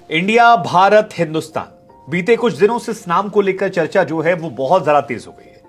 India, Bharat, Hindustan. बीते कुछ दिनों से इस नाम को लेकर चर्चा जो है वो बहुत ज्यादा तेज हो गई है।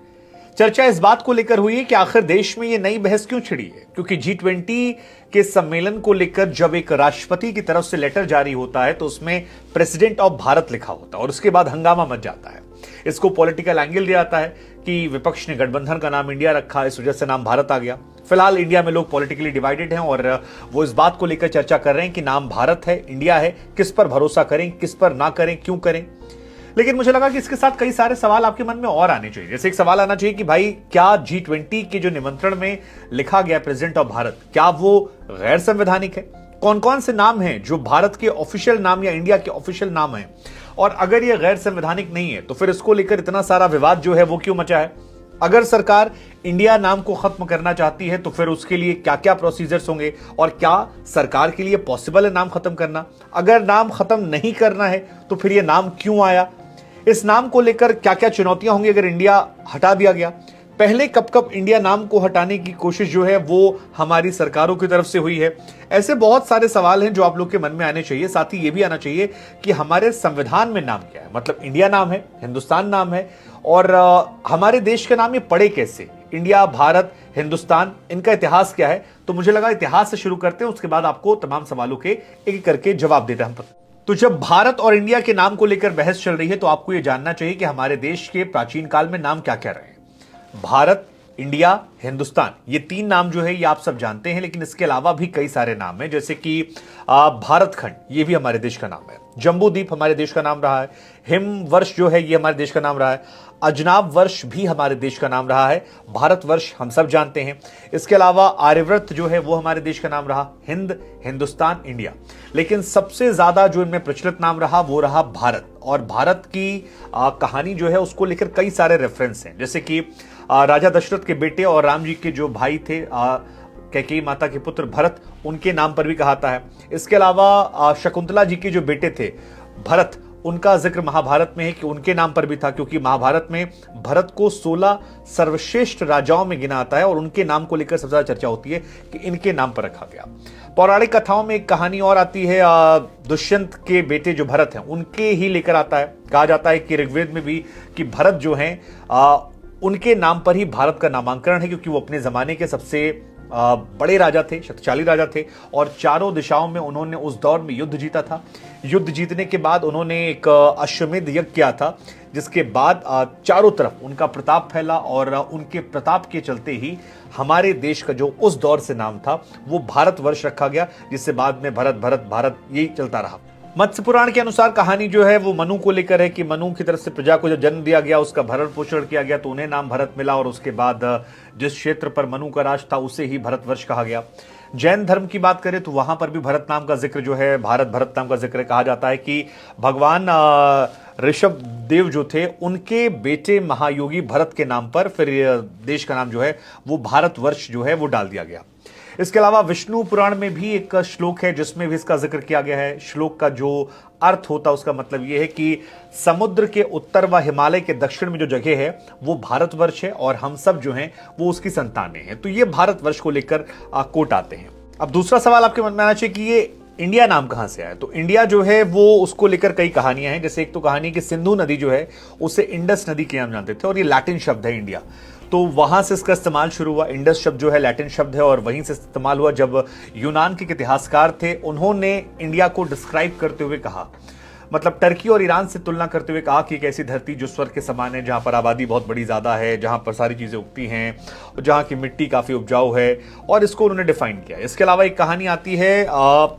चर्चा इस बात को लेकर हुई है कि आखिर देश में ये नई बहस क्यों छिड़ी है, क्योंकि G20 के सम्मेलन को लेकर जब एक राष्ट्रपति की तरफ से लेटर जारी होता है तो उसमें प्रेसिडेंट ऑफ भारत लिखा होता है और उसके बाद हंगामा मच जाता है। इसको पॉलिटिकल एंगल दिया जाता है कि विपक्ष ने गठबंधन का नाम इंडिया रखा, इस वजह से नाम भारत आ गया। फिलहाल इंडिया में लोग पॉलिटिकली डिवाइडेड हैं और वो इस बात को लेकर चर्चा कर रहे हैं कि नाम भारत है, इंडिया है, किस पर भरोसा करें, किस पर ना करें, क्यों करें। लेकिन मुझे लगा कि इसके साथ कई सारे सवाल आपके मन में और आने चाहिए। जैसे एक सवाल आना चाहिए कि भाई क्या G20 के जो निमंत्रण में लिखा गया प्रेसिडेंट ऑफ भारत, क्या वो गैर संवैधानिक है? कौन कौन से नाम हैं जो भारत के ऑफिशियल नाम या इंडिया के ऑफिशियल नाम हैं? और अगर ये गैर संवैधानिक नहीं है तो फिर इसको लेकर इतना सारा विवाद जो है वो क्यों मचा है? अगर सरकार इंडिया नाम को खत्म करना चाहती है तो फिर उसके लिए क्या क्या प्रोसीजर्स होंगे और क्या सरकार के लिए पॉसिबल है नाम खत्म करना? अगर नाम खत्म नहीं करना है तो फिर ये नाम क्यों आया? इस नाम को लेकर क्या क्या चुनौतियां होंगी अगर इंडिया हटा दिया गया? पहले कब कब इंडिया नाम को हटाने की कोशिश जो है वो हमारी सरकारों की तरफ से हुई है? ऐसे बहुत सारे सवाल हैं जो आप लोग के मन में आने चाहिए। साथ ही ये भी आना चाहिए कि हमारे संविधान में नाम क्या है, मतलब इंडिया नाम है, हिंदुस्तान नाम है और हमारे देश के नाम ये पड़े कैसे? इंडिया, भारत, हिंदुस्तान, इनका इतिहास क्या है? तो मुझे लगा इतिहास से शुरू करते हैं, उसके बाद आपको तमाम सवालों के एक करके जवाब देते हैं। तो जब भारत और इंडिया के नाम को लेकर बहस चल रही है तो आपको यह जानना चाहिए कि हमारे देश के प्राचीन काल में नाम क्या क्या रहे हैं। भारत, इंडिया, हिंदुस्तान, ये तीन नाम जो है ये आप सब जानते हैं, लेकिन इसके अलावा भी कई सारे नाम हैं। जैसे कि भारत खंड, ये भी हमारे देश का नाम है। जम्बू द्वीप हमारे देश का नाम रहा है। हिमवर्ष जो है ये हमारे देश का नाम रहा है। अजनाब वर्ष भी हमारे देश का नाम रहा है। भारतवर्ष हम सब जानते हैं। इसके अलावा आर्यव्रत जो है वो हमारे देश का नाम रहा। हिंद, हिंदुस्तान, इंडिया। लेकिन सबसे ज्यादा जो इनमें प्रचलित नाम रहा वो रहा भारत। और भारत की कहानी जो है उसको लेकर कई सारे रेफरेंस हैं। जैसे कि राजा दशरथ के बेटे और राम जी के जो भाई थे कैकेयी माता के पुत्र भरत, उनके नाम पर भी कहाता है। इसके अलावा शकुंतला जी के जो बेटे थे भरत, उनका जिक्र महाभारत में है कि उनके नाम पर भी था, क्योंकि महाभारत में भरत को 16 सर्वश्रेष्ठ राजाओं में गिना आता है और उनके नाम को लेकर सबसे ज्यादा चर्चा होती है कि इनके नाम पर रखा गया। पौराणिक कथाओं में एक कहानी और आती है, दुष्यंत के बेटे जो भरत हैं उनके ही लेकर आता है। कहा जाता है कि ऋग्वेद में भी कि भरत जो हैं उनके नाम पर ही भारत का नामांकन है, क्योंकि वो अपने जमाने के सबसे बड़े राजा थे, शक्तिशाली राजा थे और चारों दिशाओं में उन्होंने उस दौर में युद्ध जीता था। युद्ध जीतने के बाद उन्होंने एक अश्वमेध यज्ञ किया था, जिसके बाद चारों तरफ उनका प्रताप फैला और उनके प्रताप के चलते ही हमारे देश का जो उस दौर से नाम था वो भारतवर्ष रखा गया, जिससे बाद में भरत भरत भारत यही चलता रहा। मत्स्य पुराण के अनुसार कहानी जो है वो मनु को लेकर है कि मनु की तरफ से प्रजा को जब जन्म दिया गया, उसका भरण पोषण किया गया तो उन्हें नाम भरत मिला और उसके बाद जिस क्षेत्र पर मनु का राज था उसे ही भारतवर्ष कहा गया। जैन धर्म की बात करें तो वहां पर भी भरत नाम का जिक्र जो है, भारत भरत नाम का जिक्र कहा जाता है कि भगवान ऋषभ देव जो थे उनके बेटे महायोगी भरत के नाम पर फिर देश का नाम जो है वो भारतवर्ष जो है वो डाल दिया गया। इसके अलावा विष्णु पुराण में भी एक श्लोक है जिसमें भी इसका जिक्र किया गया है। श्लोक का जो अर्थ होता है उसका मतलब यह है कि समुद्र के उत्तर व हिमालय के दक्षिण में जो जगह है वो भारतवर्ष है और हम सब जो हैं वो उसकी संतानें हैं। तो ये भारतवर्ष को लेकर कोट आते हैं। अब दूसरा सवाल आपके मन में आना चाहिए कि ये इंडिया नाम कहां से आया? तो इंडिया जो है वो उसको लेकर कई कहानियां हैं। जैसे एक तो कहानी कि सिंधु नदी जो है उसे इंडस नदी के नाम जानते थे और ये लैटिन शब्द है इंडिया, तो वहां से इसका इस्तेमाल शुरू हुआ। इंडस शब्द जो है लैटिन शब्द है और वहीं से इस्तेमाल हुआ जब यूनान के इतिहासकार थे उन्होंने इंडिया को डिस्क्राइब करते हुए कहा, मतलब टर्की और ईरान से तुलना करते हुए कहा कि एक ऐसी धरती जो स्वर्ग के समान है, जहां पर आबादी बहुत बड़ी ज्यादा है, जहां पर सारी चीजें उगती हैं, जहां की मिट्टी काफी उपजाऊ है, और इसको उन्होंने डिफाइन किया। इसके अलावा एक कहानी आती है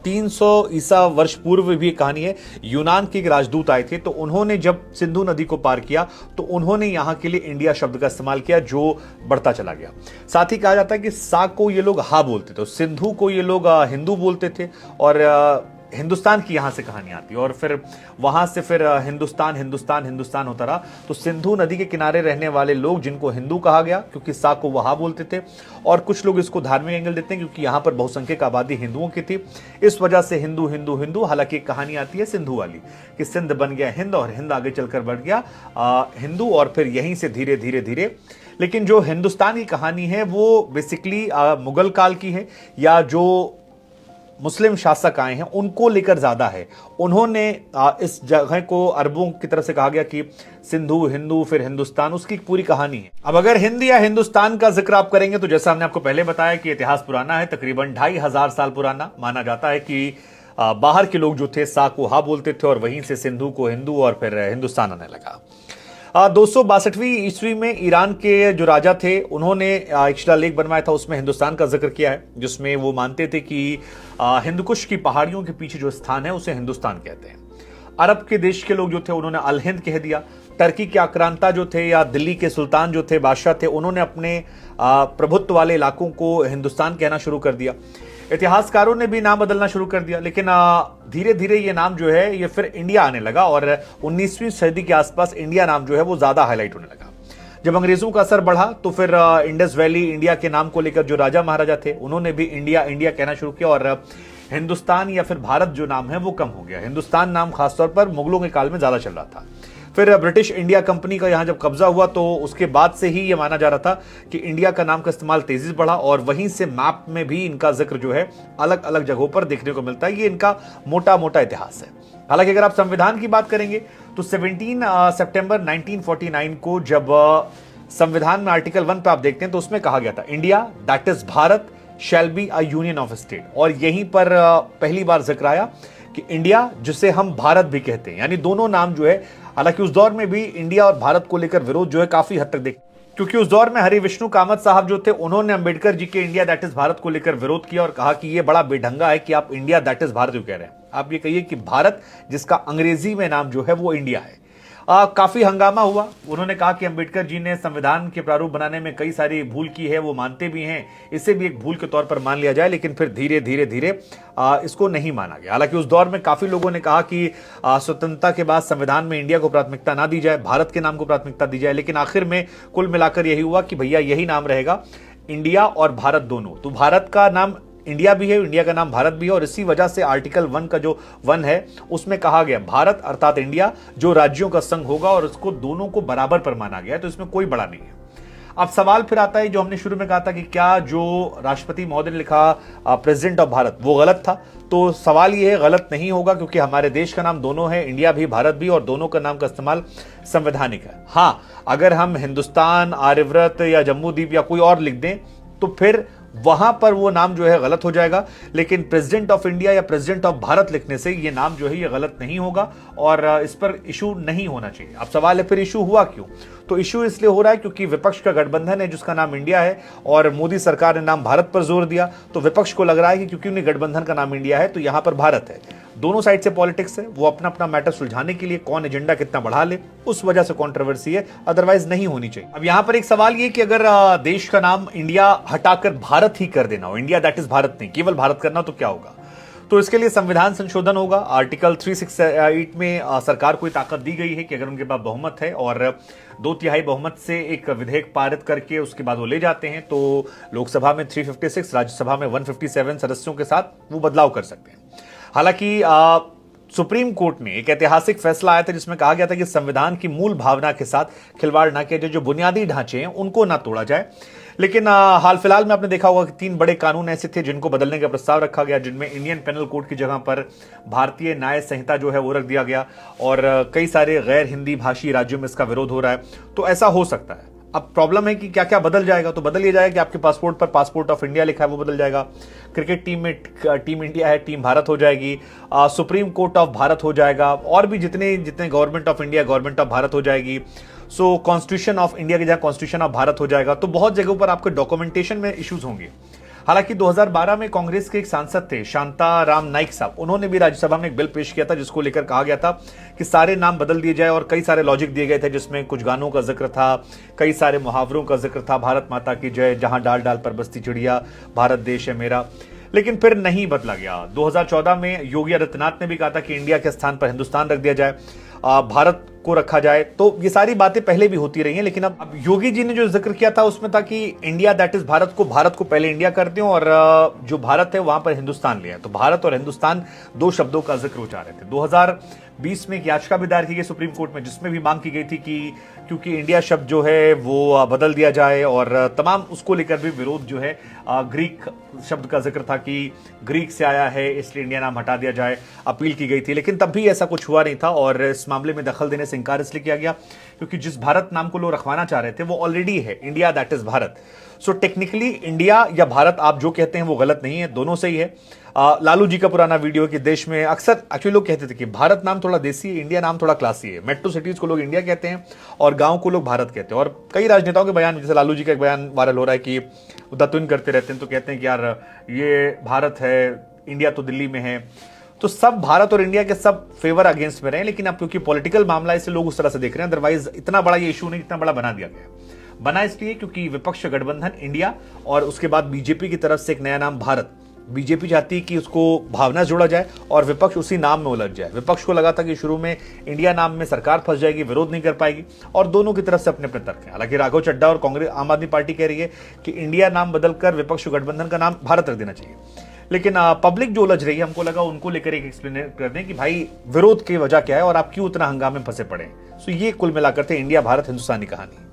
300 ईसा वर्ष पूर्व भी एक कहानी है। यूनान के एक राजदूत आए थे तो उन्होंने जब सिंधु नदी को पार किया तो उन्होंने यहां के लिए इंडिया शब्द का इस्तेमाल किया जो बढ़ता चला गया। साथ ही कहा जाता है कि सा को ये लोग हा बोलते थे, सिंधु को ये लोग हिंदू बोलते थे और हिंदुस्तान की यहां से कहानी आती है और फिर वहां से फिर हिंदुस्तान हिंदुस्तान हिंदुस्तान होता रहा। तो सिंधु नदी के किनारे रहने वाले लोग जिनको हिंदू कहा गया क्योंकि सा को वहां बोलते थे, और कुछ लोग इसको धार्मिक एंगल देते हैं क्योंकि यहां पर बहुसंख्यक आबादी हिंदुओं की थी, इस वजह से हिंदू हिंदू हिंदू। हालांकि एक कहानी आती है सिंधु वाली कि सिंध बन गया हिंद और हिंद आगे चलकर बढ़ गया हिंदू, और फिर यहीं से धीरे धीरे धीरे। लेकिन जो हिंदुस्तान की कहानी है वो बेसिकली मुगल काल की है, या जो मुस्लिम शासक आए हैं उनको लेकर ज्यादा है। उन्होंने इस जगह को अरबों की तरफ से कहा गया कि सिंधु, हिंदू, फिर हिंदुस्तान, उसकी पूरी कहानी है। अब अगर हिंद या हिंदुस्तान का जिक्र आप करेंगे तो जैसा हमने आपको पहले बताया कि इतिहास पुराना है, तकरीबन 2500 साल पुराना। माना जाता है कि बाहर के लोग जो थे सा को हा बोलते थे और वहीं से सिंधु को हिंदू और फिर हिंदुस्तान आने लगा। 262वीं ईस्वी में ईरान के जो राजा थे उन्होंने एक शिलालेख बनवाया था, उसमें हिंदुस्तान का जिक्र किया है, जिसमें वो मानते थे कि हिंदकुश की पहाड़ियों के पीछे जो स्थान है उसे हिंदुस्तान कहते हैं। अरब के देश के लोग जो थे उन्होंने अल हिंद कह दिया। टर्की के आक्रांता जो थे या दिल्ली के सुल्तान जो थे, बादशाह थे, उन्होंने अपने प्रभुत्व वाले इलाकों को हिंदुस्तान कहना शुरू कर दिया। इतिहासकारों ने भी नाम बदलना शुरू कर दिया, लेकिन धीरे धीरे ये नाम जो है ये फिर इंडिया आने लगा और 19वीं सदी के आसपास इंडिया नाम जो है वो ज्यादा हाईलाइट होने लगा। जब अंग्रेजों का असर बढ़ा तो फिर इंडस वैली इंडिया के नाम को लेकर जो राजा महाराजा थे उन्होंने भी इंडिया इंडिया कहना शुरू किया और हिंदुस्तान या फिर भारत जो नाम है वो कम हो गया। हिंदुस्तान नाम खासतौर पर मुगलों के काल में ज्यादा चल रहा था। फिर ब्रिटिश इंडिया कंपनी का यहां जब कब्जा हुआ तो उसके बाद से ही यह माना जा रहा था कि इंडिया का नाम का इस्तेमाल तेजी से बढ़ा और वहीं से मैप में भी इनका जिक्र जो है अलग अलग जगहों पर देखने को मिलता है। ये इनका मोटा मोटा इतिहास है। हालांकि अगर आप संविधान की बात करेंगे तो 17 सितंबर 1949 को जब संविधान में आर्टिकल 1 पे आप देखते हैं तो उसमें कहा गया था India that is Bharat shall be a union of state, और यहीं पर पहली बार जिक्र आया कि इंडिया जिसे हम भारत भी कहते हैं, यानी दोनों नाम जो है। हालांकि उस दौर में भी इंडिया और भारत को लेकर विरोध जो है काफी हद तक देख, क्योंकि उस दौर में हरि विष्णु कामत साहब जो थे उन्होंने अंबेडकर जी के इंडिया दैट इज भारत को लेकर विरोध किया और कहा कि यह बड़ा बेढंगा है कि आप इंडिया दैट इज भारत क्यों कह रहे हैं, आप ये कहिए कि भारत जिसका अंग्रेजी में नाम जो है वो इंडिया है। काफी हंगामा हुआ। उन्होंने कहा कि अंबेडकर जी ने संविधान के प्रारूप बनाने में कई सारी भूल की है, वो मानते भी हैं, इसे भी एक भूल के तौर पर मान लिया जाए, लेकिन फिर धीरे धीरे धीरे इसको नहीं माना गया। हालांकि उस दौर में काफी लोगों ने कहा कि स्वतंत्रता के बाद संविधान में इंडिया को प्राथमिकता ना दी जाए, भारत के नाम को प्राथमिकता दी जाए, लेकिन आखिर में कुल मिलाकर यही हुआ कि भैया यही नाम रहेगा, इंडिया और भारत दोनों। तो भारत का नाम इंडिया भी है, इंडिया का नाम भारत भी है, और इसी वजह से आर्टिकल 1 का जो 1 है उसमें कहा गया भारत अर्थात इंडिया जो राज्यों का संघ होगा, और इसको दोनों को बराबर पर माना गया है, तो इसमें कोई बड़ा नहीं है। अब सवाल फिर आता है जो हमने शुरू में कहा था कि क्या जो राष्ट्रपति महोदय ने लिखा प्रेसिडेंट ऑफ भारत वो गलत था, तो सवाल ये है गलत नहीं होगा, क्योंकि हमारे देश का नाम दोनों है, इंडिया भी भारत भी, और दोनों का नाम का इस्तेमाल संवैधानिक है। हाँ, अगर हम हिंदुस्तान, आर्यव्रत या जम्मूद्वीप या कोई और लिख दें तो फिर वहां पर वो नाम जो है गलत हो जाएगा, लेकिन प्रेसिडेंट ऑफ इंडिया या प्रेसिडेंट ऑफ भारत लिखने से ये नाम जो है ये गलत नहीं होगा और इस पर इशू नहीं होना चाहिए। अब सवाल है फिर इशू हुआ क्यों? तो इशू इसलिए हो रहा है क्योंकि विपक्ष का गठबंधन है जिसका नाम इंडिया है और मोदी सरकार ने नाम भारत पर जोर दिया, तो विपक्ष को लग रहा है कि क्योंकि उन्हें गठबंधन का नाम इंडिया है तो यहां पर भारत है। दोनों साइड से पॉलिटिक्स है, वो अपना अपना मैटर सुलझाने के लिए कौन एजेंडा कितना बढ़ा ले, उस वजह से कंट्रोवर्सी है, अदरवाइज नहीं होनी चाहिए। अब यहां पर एक सवाल ये कि अगर देश का नाम इंडिया हटाकर भारत ही कर देना हो, इंडिया दैट इज भारत नहीं, केवल भारत करना, तो क्या होगा? तो इसके लिए संविधान संशोधन होगा। आर्टिकल 368 में सरकार को ताकत दी गई है कि अगर उनके पास बहुमत है और 2/3 बहुमत से एक विधेयक पारित करके उसके बाद वो ले जाते हैं, तो लोकसभा में 356, राज्यसभा में 157 सदस्यों के साथ वो बदलाव कर सकते हैं। हालांकि सुप्रीम कोर्ट में एक ऐतिहासिक फैसला आया था जिसमें कहा गया था कि संविधान की मूल भावना के साथ खिलवाड़ ना किया जाए, जो बुनियादी ढांचे हैं उनको ना तोड़ा जाए। लेकिन हाल फिलहाल में आपने देखा होगा कि 3 बड़े कानून ऐसे थे जिनको बदलने का प्रस्ताव रखा गया, जिनमें इंडियन पेनल कोड की जगह पर भारतीय न्याय संहिता जो है वो रख दिया गया, और कई सारे गैर हिंदी भाषी राज्यों में इसका विरोध हो रहा है। तो ऐसा हो सकता है। अब प्रॉब्लम है कि क्या क्या बदल जाएगा, तो बदल ये जाएगा कि आपके पासपोर्ट पर पासपोर्ट ऑफ इंडिया लिखा है वो बदल जाएगा, क्रिकेट टीम में टीम इंडिया है टीम भारत हो जाएगी, सुप्रीम कोर्ट ऑफ भारत हो जाएगा, और भी जितने जितने government of India government of Bharat हो जाएगी। सो कॉन्स्टिट्यूशन ऑफ इंडिया की जगह कॉन्स्टिट्यूशन ऑफ भारत हो जाएगा। तो बहुत जगहों पर आपके डॉक्यूमेंटेशन में इश्यूज होंगे। हालांकि 2012 में कांग्रेस के एक सांसद थे शांताराम नाइक साहब, उन्होंने भी राज्यसभा में एक बिल पेश किया था जिसको लेकर कहा गया था कि सारे नाम बदल दिए जाए, और कई सारे लॉजिक दिए गए थे जिसमें कुछ गानों का जिक्र था, कई सारे मुहावरों का जिक्र था, भारत माता की जय, जहां डाल डाल पर बसती चिड़िया, भारत देश है मेरा। लेकिन फिर नहीं बदला गया। 2014 में योगी आदित्यनाथ ने भी कहा था कि इंडिया के स्थान पर हिंदुस्तान रख दिया जाए। भारत को रखा जाए। तो ये सारी बातें पहले भी होती रही हैं, लेकिन अब योगी जी ने जो जिक्र किया था उसमें था कि इंडिया दैट इज भारत को पहले इंडिया करते हो और जो भारत है वहां पर हिंदुस्तान लिया। तो भारत और हिंदुस्तान दो शब्दों का जिक्र हो जा रहे थे। 2020 में एक याचिका भी दायर की गई सुप्रीम कोर्ट में, जिसमें भी मांग की गई थी कि क्योंकि इंडिया शब्द जो है वो बदल दिया जाए, और तमाम उसको लेकर भी विरोध जो है, ग्रीक शब्द का जिक्र था कि ग्रीक से आया है इसलिए इंडिया नाम हटा दिया जाए, अपील की गई थी। लेकिन तब भी ऐसा कुछ हुआ नहीं था और इस मामले में दखल देने से इंकार इसलिए किया गया क्योंकि जिस भारत नाम को लोग रखवाना चाह रहे थे वो ऑलरेडी है, India that is Bharat. So technically India या भारत आप जो कहते हैं वो गलत नहीं है, दोनों सही है। लालू जी का पुराना वीडियो कि देश में अक्सर एक्चुअली लोग कहते थे कि भारत नाम थोड़ा देसी है, इंडिया नाम थोड़ा क्लासी है। मेट्रो सिटीज को लोग इंडिया कहते हैं और गांव को लोग भारत कहते हैं। और कई राजनेताओं के बयान, जैसे लालू जी का एक बयान वायरल हो रहा है कि उदातुन करते रहते हैं, तो कहते हैं कि यार ये भारत है, इंडिया तो दिल्ली में है। तो सब भारत और इंडिया के सब फेवर अगेंस्ट में रहे, लेकिन अब क्योंकि पॉलिटिकल मामला है इसे लोग उस तरह से देख रहे हैं। अदरवाइज इतना बड़ा ये इशू नहीं, इतना बड़ा बना दिया गया। बना इसलिए क्योंकि विपक्ष गठबंधन इंडिया और उसके बाद बीजेपी की तरफ से एक नया नाम भारत। बीजेपी चाहती है कि उसको भावना जोड़ा जाए और विपक्ष उसी नाम में उलझ जाए। विपक्ष को लगा था कि शुरू में इंडिया नाम में सरकार फंस जाएगी, विरोध नहीं कर पाएगी, और दोनों की तरफ से अपने अपने तर्क हैं। हालांकि राघव चड्ढा और कांग्रेस आम आदमी पार्टी कह रही है कि इंडिया नाम बदलकर विपक्ष गठबंधन का नाम भारत रख देना चाहिए। लेकिन पब्लिक जो उलझ रही है, हमको लगा उनको लेकर एक एक्सप्लेन कर दें कि भाई विरोध की वजह क्या है और आप क्यों इतना हंगामे में फंसे पड़े। सो ये कुल मिलाकर थे इंडिया भारत हिंदुस्तानी कहानी।